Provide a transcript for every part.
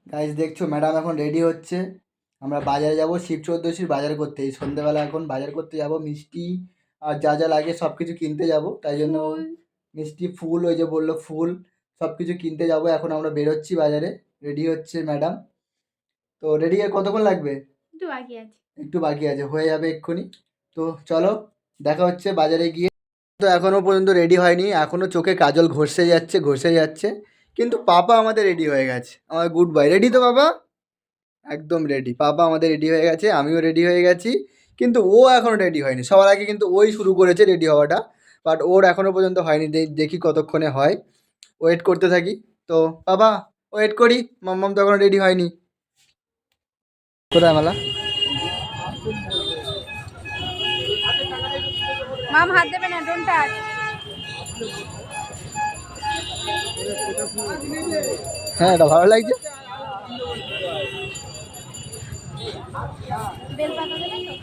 Guys দেখছো madam এখন ready হচ্ছে। আমরা বাজারে যাব শিব চৌদ্দশীর বাজার করতে। এই সন্ধ্যেবেলা এখন বাজার করতে যাব, মিষ্টি আর যা যা লাগে সব কিছু কিনতে যাব। তাই জন্য ফুল মিষ্টি, ফুল, ওই যে বললো ফুল, সব কিছু কিনতে যাব। এখন আমরা বেরোচ্ছি বাজারে। রেডি হচ্ছে ম্যাডাম। তো রেডি হয়ে কতক্ষণ লাগবে? একটু বাকি আছে। একটু বাকি আছে, হয়ে যাবে এক্ষুনি। তো চলো, দেখা হচ্ছে বাজারে গিয়ে। তো এখনো পর্যন্ত রেডি হয়নি, এখনো চোখে কাজল ঘষে যাচ্ছে ঘষে যাচ্ছে। কিন্তু পাপা আমাদের রেডি হয়ে গেছে। আমার গুড বাই, রেডি তো বাবা? একদম রেডি, পাপা আমাদের রেডি হয়ে গেছে, আমিও রেডি হয়ে গেছি। কিন্তু ও এখনও রেডি হয়নি, সবার আগে কিন্তু ওই শুরু করেছে রেডি হওয়াটা। বাট ওর এখনও পর্যন্ত হয়নি, দেখি কতক্ষণে হয়। ওয়েট করতে থাকি। তো বাবা, ওয়েট করি। মাম্মাম তো এখনও রেডি হয়নি। কোথায় মালা? মাম হাত দেবে না, ডোন্ট টাচ। হ্যাঁ, এটা ভালো লাগছে। বেল পাতা দেবে তো?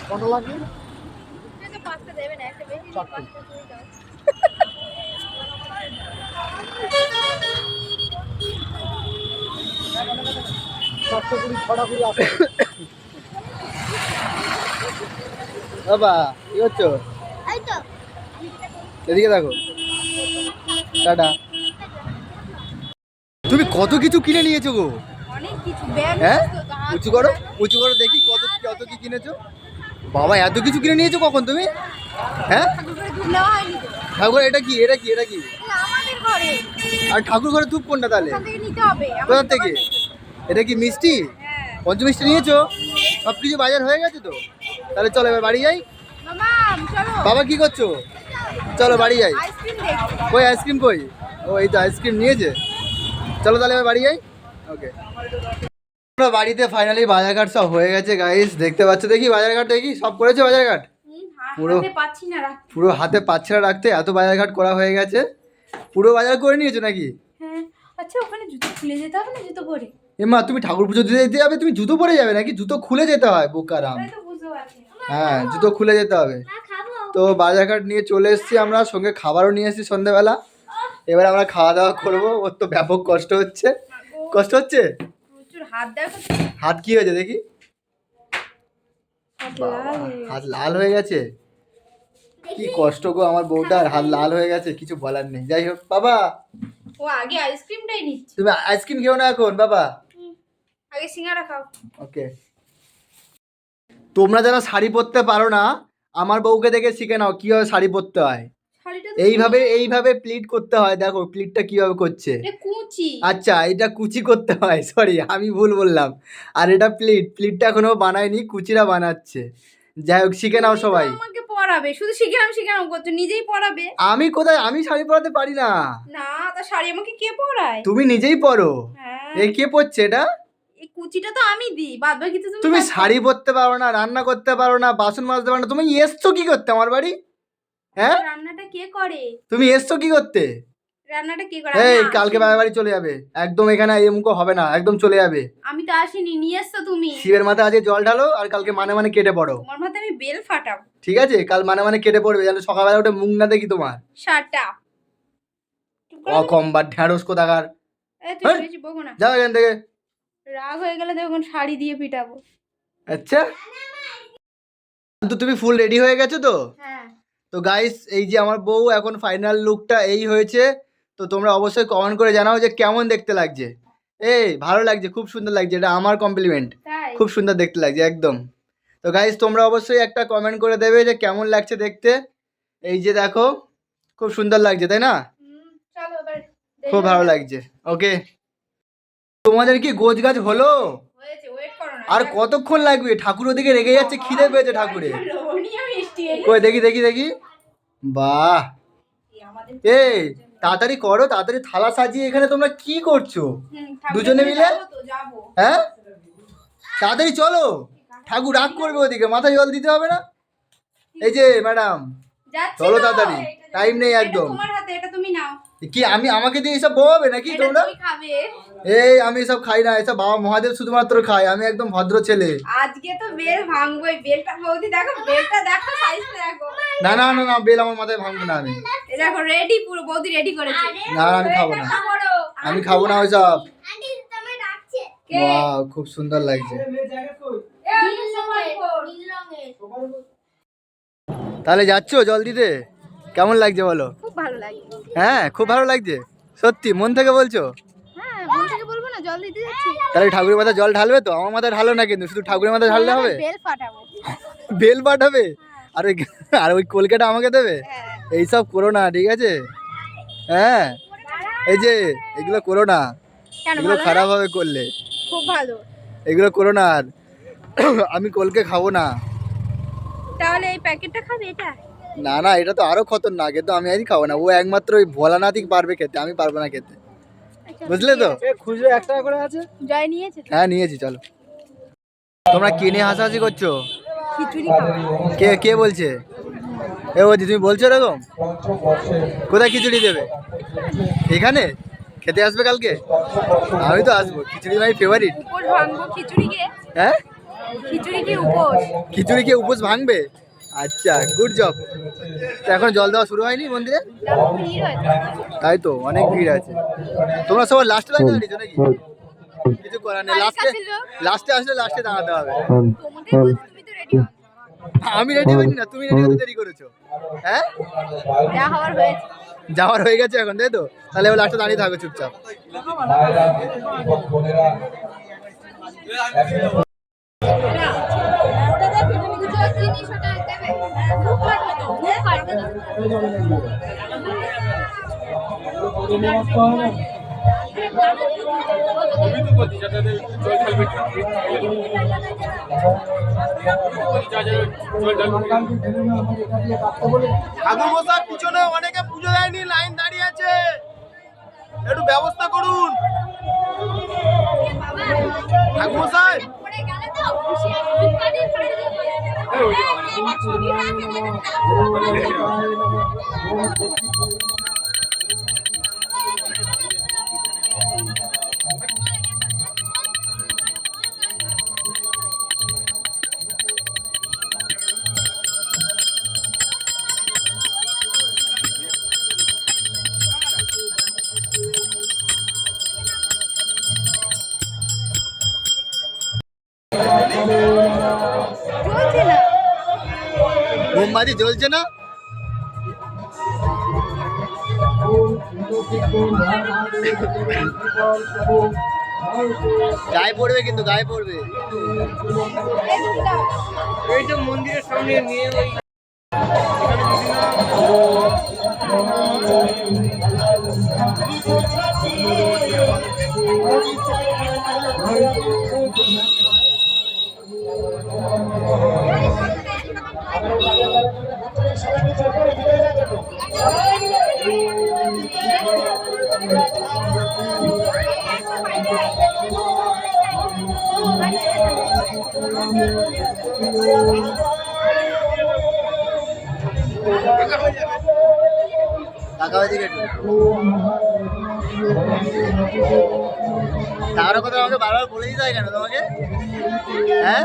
কত লাগবে? এই তো পাঁচটা দেবে না, একটা বেশি দিলে পাঁচটা তুমি দাও। বাবা কি করছো? এই তো এদিকে দেখো। টাটা। তুমি কত কিছু কিনে নিয়েছো গো। অনেক কিছু ব্যাগ হ্যাঁ, তো হাত উঁচু করো, উঁচু করো দেখি কত কত কি কিনেছো। বাবা এত কিছু কিনে নিয়েছো কখন তুমি? হ্যাঁ, ঠাকুর করে দুধ নেওয়া হয়নি তো। ঠাকুর এটা কি, এটা কি, এটা কি? এটা আমাদের ঘরে, আর ঠাকুর ঘরে ধূপ কোনটা তাহলে? ওখান থেকে নিতে হবে কোথা আমাদের থেকে? দোকান থেকে। এটা কি মিষ্টি? হ্যাঁ পঞ্চমিষ্টি নিয়েছো? সব কিছু বাজার হয়ে গেছে তো? তাহলে চলো এবার বাড়ি যাই। মামাম চলো বাবা কি করছো? চলো বাড়ি যাই। আইসক্রিম দেখো। কই আইসক্রিম কই? ও এই তো আইসক্রিম নিয়েছে। চলো তাহলে এবার বাড়ি যাই। ওকে। আমরা বাড়িতে ফাইনালি বাজারঘাট সব হয়ে গেছে গাইস, দেখতে পাচ্ছ। দেখি বাজারঘাট, দেখি সব করেছো বাজারঘাট? পুরো হাতে পাচ্ছি না রাখতে। পুরো হাতে পাচ্ছে না রাখতে, এত বাজারঘাট করা হয়ে গেছে। পুরো বাজার করে নিয়েছো নাকি? হ্যাঁ আচ্ছা, ওখানে জুতো খুলে যেতে হবে না জুতো পরে? এমা তুমি ঠাকুর পুজো দিতে যেতে যাবে, তুমি জুতো পরে যাবে নাকি? জুতো খুলে যেতে হয় বোকারাম। তাই তো বুঝতে পারছি না। হ্যাঁ, জুতো খুলে যেতে হবে। তো বাজারঘাট নিয়ে চলে এসেছি আমরা, সঙ্গে খাবারও নিয়ে এসেছি সন্ধ্যেবেলা। এবার আমরা খাওয়া দাওয়া করবো। ওর তো ব্যাপক কষ্ট হচ্ছে। কষ্ট হচ্ছে? প্রচুর হাত দেখো। হাত কি হয়েছে দেখি? হাত বাবা, লাল হয়ে গেছে। হাত লাল হয়ে গেছে। কি কষ্ট গো আমার বউটার, হাত লাল হয়ে গেছে, কিছু বলার নেই। যাই হোক বাবা, ও আগে আইসক্রিমটাই নিচ্ছে। তুমি আইসক্রিম খেও না এখন বাবা। আগে সিঙ্গারা খাও। ওকে। তোমরা যারা শাড়ি পরতে পারো না, আমার বউকে দেখে শিখে নাও কিভাবে শাড়ি পরতে হয়। শাড়িটা তো এইভাবে এইভাবে প্লিট করতে হয়, দেখো প্লিটটা কিভাবে করছে। এটা কুচি। আচ্ছা, এটা কুচি করতে হয়, সরি আমি ভুল বললাম। আর এটা প্লিটটা এখনো বানায়নি, কুচিরা বানাচ্ছে। যাই হোক, শিখে নাও তুমি তো সবাই। আমাকে পরাবে, শুধু শিখে নাও করছো, নিজেই পরাবে। আমি কোথায়, আমি শাড়ি পরাতে পারি না। না, তা শাড়ি আমাকে কে পরায়? তুমি নিজেই পরো। হ্যাঁ, এ কে পরছে এটা? এই কুচিটা তো আমি দিই, বাদ বাকি তো তুমি তুমি কাজ করো। শাড়ি পরতে পারো না, রান্না করতে পারো না, বাসন মাজতে পারো না, তুমি এসছো কি করতে আমার বাড়ি? হ্যাঁ, রান্নাটা কে করে? তুমি এসছো কি করতে? রান্নাটা কে করে? এই আমি কালকে আসিনি। বাবার বাড়ি চলে যাবে একদম, এখানে এমুকো হবে না, একদম চলে যাবে। আমি তো আসিনি, নিয়ে এসছো তুমি। শিবের মাথায় আজকে জল ঢালো, আর কালকে মানে মানে কেটে পড়ো। তোমার মাথায় আমি বেল ফাটাবো। ঠিক আছে, কাল মানে মানে কেটে পড়বে, যেন সকালবেলা উঠে মুখ না দেখি তোমার। Shut up. অকম্বার ঢ্যাঁড়স কোথাকার। এই তুই হ্যাঁ, বেশি বকো না। যাও এখান থেকে। রাগ হয়ে গেলে দেখুন শাড়ি দিয়ে পিটাবো। আচ্ছা, তো তুমি ফুল রেডি হয়ে গেছো তো? হ্যাঁ। তো গাইস, এই যে আমার বউ এখন ফাইনাল লুকটা এই হয়েছে। তো তোমরা অবশ্যই কমেন্ট করে জানাও যে কেমন দেখতে লাগছে। এই ভালো লাগছে, খুব সুন্দর লাগছে, এটা আমার কমপ্লিমেন্ট। তাই? খুব সুন্দর দেখতে লাগছে একদম। তো গাইস, তোমরা অবশ্যই একটা কমেন্ট করে দেবে যে কেমন লাগছে দেখতে। এই যে দেখো, খুব সুন্দর লাগছে তাই না? চলো এবার। খুব ভালো লাগছে। ওকে। তোমাদের কি গোছ গাছ হলো? হয়েছে, ওয়েট করো না। আর কতক্ষণ লাগবে? ঠাকুর ওদিকে রেগে যাচ্ছে, খিদে পেয়েছে ঠাকুরে। লোভনীয় মিষ্টি এনে। কই দেখি দেখি দেখি। বাহ, আমাদের এই তাড়াতাড়ি করো, তাড়াতাড়ি থালা সাজিয়ে এখানে তোমরা কি করছো দুজনে মিলে? যাবো। হ্যাঁ, তাড়াতাড়ি চলো, ঠাকুর রাগ করবে ওদিকে, মাথায় জল দিতে হবে না? এই যে ম্যাডাম, যাচ্ছি চলো তো। তাড়াতাড়ি, টাইম নেই এটা একদম। তোমার হাতে, এটা তুমি নাও। কি আমাকে দিয়ে এসব বোয়াবে নাকি এটা তোমরা? তুমি খাবে। এই আমি এসব খাই না, এসব বাবা মহাদেব শুধুমাত্র খায়, আমি একদম ভদ্র ছেলে। আজকে তো বেল ভাঙবোই, বেলটা বৌদি দেখো, বেলটা দেখো, সাইজটা দেখো। না না না না, বেল আমার মাথায় ভাঙবো না আমি। এই দেখো রেডি, পুরো বৌদি রেডি করেছে। না আমি খাবো না, আমি খাবো না ওইসব। আন্টি তোমায় ডাকছে। ওয়াও খুব সুন্দর লাগছে। তাহলে যাচ্ছো জল দিতে? কেমন লাগছে বলো? খুব ভালো লাগে। হ্যাঁ খুব ভালো লাগছে, সত্যি মন থেকে বলছো? হ্যাঁ মন থেকে বলবো না, জল দিতে যাচ্ছি। তাহলে ঠাকুরের মাথায় জল ঢালবে তো? আমার মাথায় ঢালো না কিন্তু, শুধু ঠাকুরের মাথায় ঢাললে হবে? বেল ফাটাবো। বেল পাঠাবে? আর ওই কলকাটা আমাকে দেবে? হ্যাঁ। এইসব করো না ঠিক আছে? হ্যাঁ এই যে এগুলো করো না, কেন এগুলো ভালো না? খারাপ হবে করলে, খুব ভালো। এগুলো করো না আর। আমি কলকে খাবো না। তাহলে এই প্যাকেটটা খাবে এটা? না না, এটা তো আরো খতরনাক, এ তো আমি আজই খাবো না। ও একমাত্র ওই ভোলানাথই পারবে খেতে, আমি পারবো না খেতে, বুঝলে তো? খুচরো 1 টাকা করে আছে। জয় নিয়েছে তো? হ্যাঁ নিয়েছি, চলো। তোমরা কে নিয়ে হাসাহাসি করছো? খিচুড়ি খাবো। কে কে বলছে? এ বৌদি তুমি বলছো এরকম? কোথায় খিচুড়ি দেবে? এখানে খেতে আসবে কালকে? আমি তো আসবো, খিচুড়ি মাই ফেভারিট। উপোস ভাঙবো খিচুড়িকে। হ্যাঁ খিচুড়ি কি উপোস? খিচুড়ি কে উপোস ভাঙবে? আচ্ছা গুড জব। তো এখন জল দেওয়া শুরু হয়নি মন্দিরে? দেখো ভিড় হয়েছে। তাই তো, অনেক ভিড় আছে। তোমরা সবাই লাস্টে লাইনে দাঁড়িয়েছো নাকি? কিছু করার নেই, লাস্টে লাস্টে আসলে লাস্টে দাঁড়াতে হবে। তোমাদের বলছি, তুমি তো রেডি হও। আমি রেডি হইনি না, তুমি রেডি হতে দেরি করেছো। হ্যাঁ যা হওয়ার হয়েছে। যাওয়ার হয়ে গেছে এখন, তাই তো? তাহলে এবার লাস্টে দাঁড়িয়ে থাকো চুপচাপ। ওটা দেখো, পুজোর জিনিস ওটা দেবে। মুখ কাটবে তো, মুখ কাটবে তো। ঠাকুর মশাই পিছনে অনেকে পুজো দেয়নি, লাইন দাঁড়িয়ে আছে, একটু ব্যবস্থা করুন ঠাকুর মশাই। পড়ে গেলে তো খুশি আর মুখ কাটিয়ে ফেলে দেবে। ছবি রাখবে না। চলছে না। মোমবাতি জ্বলছে না? গায়ে পড়বে কিন্তু, গায়ে পড়বে। এই তো মন্দিরের সামনে নিয়ে ওই টাকা ওইদিকে একটু। টাকার কথা আমাকে বারবার বলে দিতে হয় কেন তোমাকে? হ্যাঁ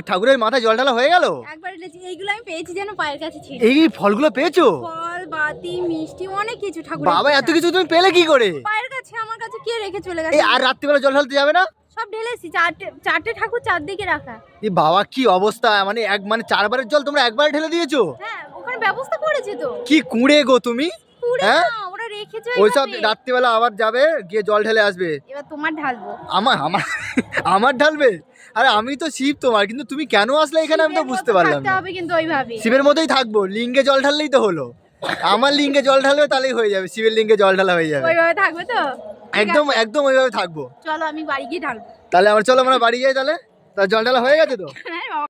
ঠাকুরের মাথায় জল ঢালা হয়ে গেল? একবার এনেছি, এইগুলো আমি পেয়েছি যেন পায়ের কাছে ছিল। এই ফলগুলো পেয়েছো? ফল, বাতি, মিষ্টি, অনেক কিছু ঠাকুর। বাবা এত কিছু তুমি পেলে কি করে? পায়ের কাছে, আমার কাছে কে রেখে চলে এই গেছে? আর রাত্রিবেলা জল ঢালতে যাবে না? সব ঢেলেছি, চারটে ঠাকুর চারদিকে রাখা। এই বাবা কি অবস্থা, মানে মানে 4 বারের জল তোমরা একবার ঢেলে দিয়েছো? হ্যাঁ ওখানে ব্যবস্থা করেছে তো। কি কুঁড়ে গো তুমি। পুরো হ্যাঁ? না, ওরা রেখেছে ওইসব ওইভাবে। রাত্রিবেলা আবার যাবে, গিয়ে জল ঢেলে আসবে। এবার তোমার ঢালবো। আমার আমার আমার ঢালবে? আরে আমি তো শিব তোমার, কিন্তু তুমি কেন আসলে এখানে আমি তো শিবের বুঝতে মতো পারলাম থাকতে না। হবে কিন্তু ওইভাবে। শিবের মতোই থাকবো, লিঙ্গে জল ঢাললেই তো হলো। আমার লিঙ্গে জল ঢালবে তাহলেই হয়ে যাবে, শিবের লিঙ্গে জল ঢালা হয়ে যাবে। ওইভাবে থাকবে তো? ঠিক একদম আছে। একদম ওইভাবে থাকবো। চলো আমি বাড়ি গিয়ে ঢালবো। তাহলে চলো আমরা বাড়ি যাই তাহলে। তা জল ঢালা হয়ে গেছে তো? হ্যাঁ, বাবা।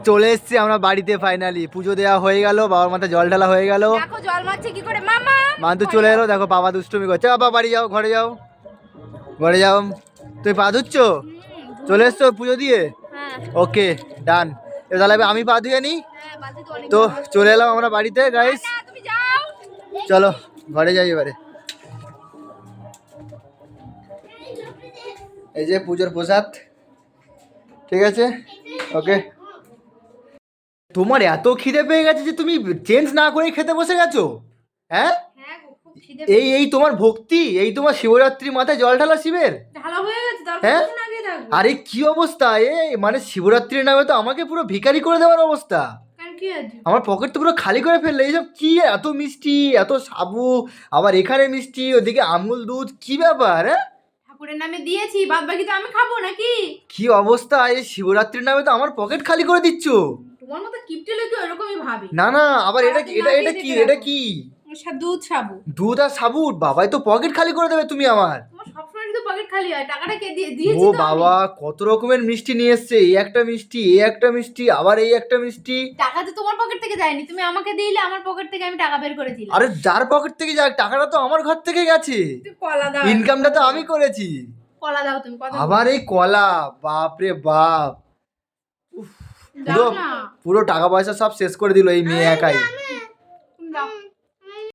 চলে এসছি আমরা বাড়িতে ফাইনালি, পুজো দেওয়া হয়ে গেল, বাবার মাথায় জল ঢালা হয়ে গেল। দেখো জল মারছে কি করে, মামা মান্তু চলে এলো, দেখো বাবা দুষ্টুমি করছে। বাবা বাড়ি যাও, ঘরে যাও, ঘরে যাও। তুমি পা ধুচ্ছ? চলে এসছো পুজো দিয়ে? হ্যাঁ ওকে ডান। তাহলে আমি পা ধুয়ে নিই। হ্যাঁ বালতি তো অনেক তো চলে এলাম আমরা বাড়িতে গাইস। না তুমি যাও চলো ঘরে যাই এবারে। এই যে পুজোর প্রসাদ, ঠিক আছে ওকে। তোমার এত খিদে পেয়ে গেছে যে তুমি চেঞ্জ না করে খেতে বসে গেছো? হ্যাঁ হ্যাঁ গো, খুব খিদে এই তোমার ভক্তি, এই তোমার শিবরাত্রি মাথায় জল ঢালা শিবের। ঢালা হয়ে গেছে তারপর হ্যাঁ? তখন আগে থাকবো আরে কি অবস্থা মানে শিবরাত্রির নামে তো আমাকে পুরো ভিখারি করে দেওয়ার অবস্থা। কারণ কি আছে আমার পকেট তো পুরো খালি করে ফেললে। এইসব কি, এত মিষ্টি, এত সাবু, আবার এখানে মিষ্টি, ওদিকে আমুল দুধ, কি ব্যাপার? হ্যাঁ ঠাকুরের নামে দিয়েছি, বাদ বাকি তো আমি খাবো নাকি? কি অবস্থা, এই শিবরাত্রির নামে তো আমার পকেট খালি করে দিচ্ছ। তোমার মতো কিপটে লোক ওরকমই ভাবে। না না, আবার এটা এটা এটা কি, এটা কি? দুধ সাবু। দুধ আর সাবুত, বাবাই তো পকেট খালি করে দেবে তুমি আমার। তোমার সবসময় শুধু পকেট খালি হয়, টাকাটা কে ও দিয়েছি তো আমি। বাবা, কত রকমের মিষ্টি নিয়ে এসছে। এই একটা মিষ্টি, এই একটা মিষ্টি, আবার এই একটা মিষ্টি। টাকা তো তোমার পকেট থেকে যায়নি, তুমি আমাকে দিলে, আমার পকেট থেকে আমি টাকা বের করে দিলাম। আরে যার পকেট থেকে যাক, টাকাটা তো আমার ঘর থেকে গেছে। তুমি কলা দাও, ইনকামটা তো আমি করেছি। কলা দাও তুমি, কথা আবার এই কলা, বাপ রে বাপ, দাও পুরো না। পুরো টাকা পয়সা সব শেষ করে দিল এই মেয়ে একাই।